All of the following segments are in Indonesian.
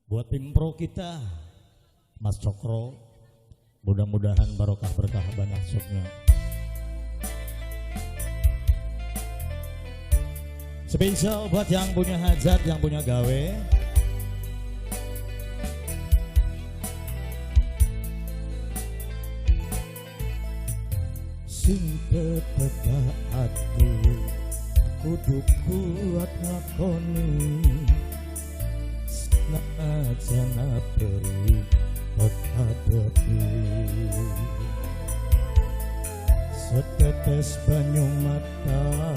Buat tim pro kita, Mas Cokro, mudah-mudahan barokah berkah banyak supnya. Spesial buat yang punya hajat, yang punya gawe. Sing tetep hati, kudu kuat ngakoni. Senajana beri hadapi setetes banyu mata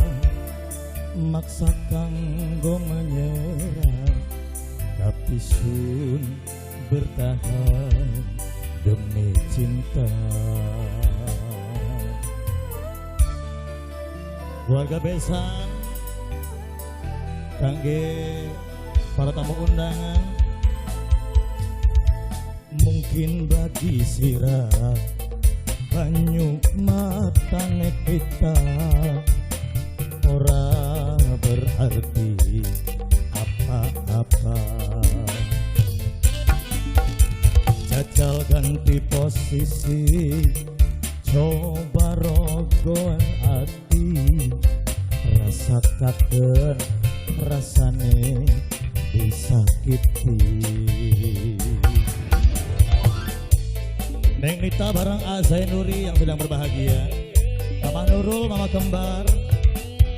maksa kanggo menyerah, tapi sun bertahan demi cinta. Keluarga besan kangge para tamu undangan, mungkin bagi sirah banyu matane kita ora berarti apa-apa. Jajal ganti posisi, coba rogoan hati, rasakan rasane disakiti. Neng Nita bareng Azai Nuri yang sedang berbahagia, Mama Nurul, Mama Kembar,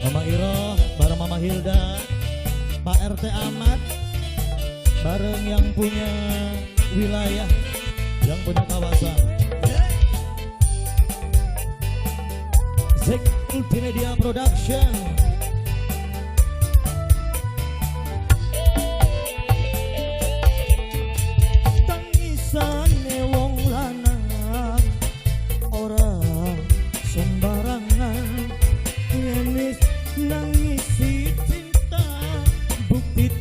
Mama Iroh bareng Mama Hilda, Pak RT Ahmad bareng yang punya wilayah, yang punya kawasan, Zek Multimedia Production.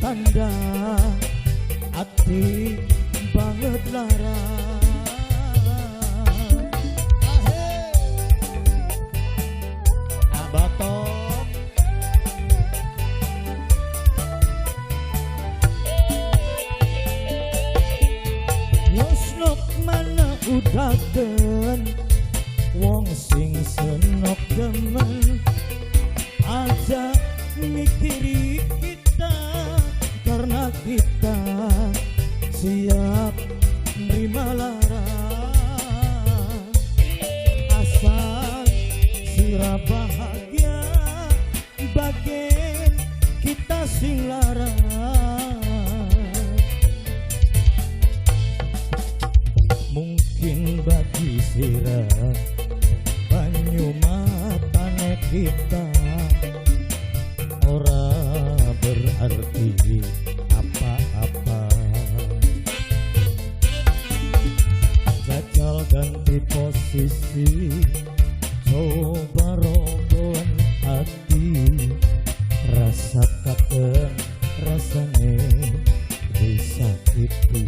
Tanda hati banget lara, abatok nyosnok mana udagen wong sing senok demen aja mikiri kita, karena kita siap nerima lara. Asal sira bahagia, bagian kita sing lara. Mungkin bagi sira banyu matane kita ora berarti apa-apa. Jajal ganti posisi, coba rogoan hati, rasakan rasane disakiti.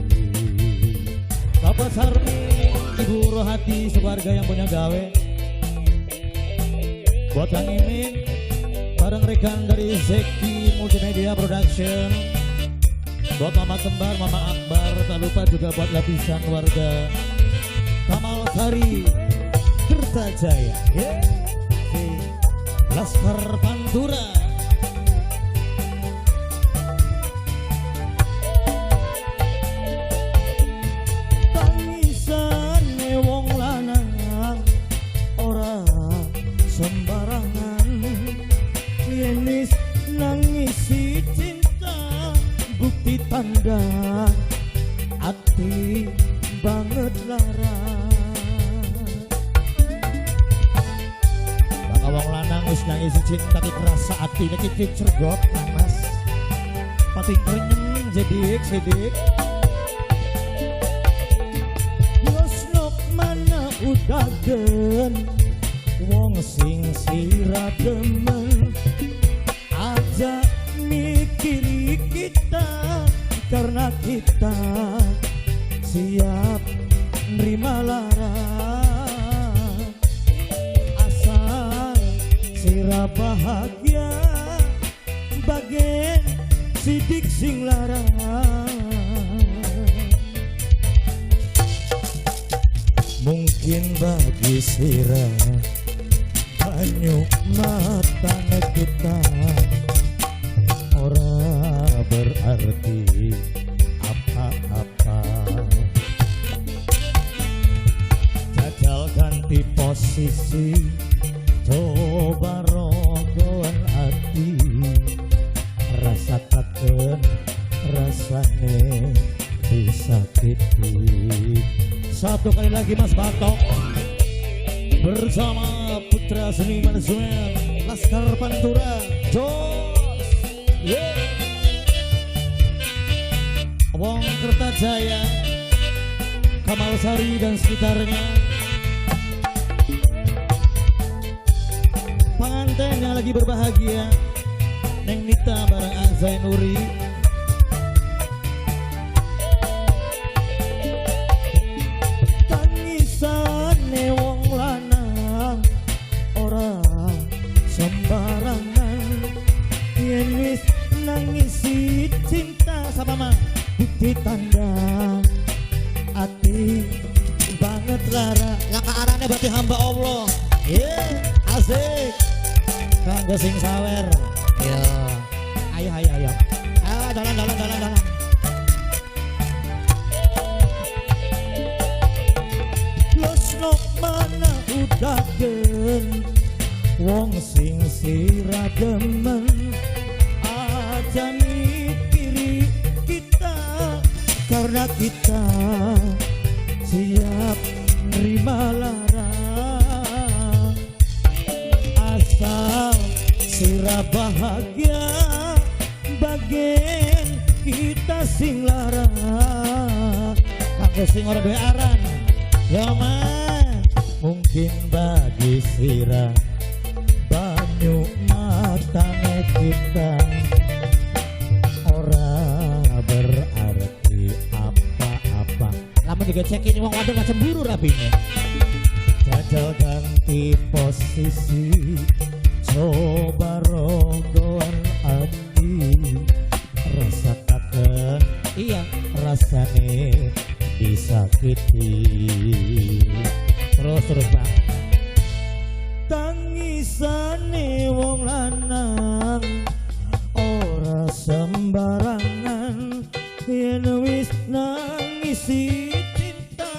Bapak Sarmi, Ibu Rohati, sekeluarga yang punya gawe. Buat Kang Imin bareng rekan dari Zeki Multimedia Production, buat Mama Kembar, Mama Akbar, tak lupa juga buat lapisan warga Kamal Sari, Kertajaya, Laskar Pantura. Tangisane wong lanang ora sembarangan, yenis nangisi cinta, bukti tanda hati banget lara. Bakal wong lanang wis nangisi cinta ki kerasa hati nek iki cergot mas. Pati krenyeng jedik sedik. Yosnok mana udagen wong sing sira demen aja mikiri kita, karena kita siap nerima lara. Asal sira bahagia, bagian sidik sing larang. bagi sira banyu matane kita ora berarti apa-apa. Jajal ganti posisi, coba rogoan hati, rasakan rasane disakiti. Satu kali lagi Mas Batok bersama putra seniman Sumer Laskar Pantura Jos, yeah. Wong Kertajaya, Kamal Sari dan sekitarnya, pengantin yang lagi berbahagia, Neng Nita bareng Zainuri. Tangisane wong lanang ora sembarangan, yen wis nangisi cinta sama mama bukti tanda hati banget lara. Yang arane berarti hamba Allah, yeah, asik kanggo sing sawer. Yo, ayo. Jalan. Losno mana udah gen, wong sing sira demen aja mikiri kita, karena kita siap nerima lara. Asal sira bahagia, bagian kita sing lara. Kanggo sing ora duwe aran, ya man, mungkin bagi sira banyu matane kita ora berarti apa-apa. Lama juga cekin wong wadon gak cemburu rapinya. Jajal ganti posisi, coba rogoan hati, rasakan iya rasane disakiti. Terus Pak, tangisane wong lanang ora sembarangan, yen wis nangisi cinta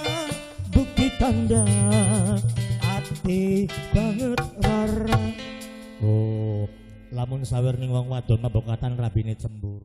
bukti tanda hati banget rara. Oh, lamun sawer ning wong wadon mabokatan rabine cemburu.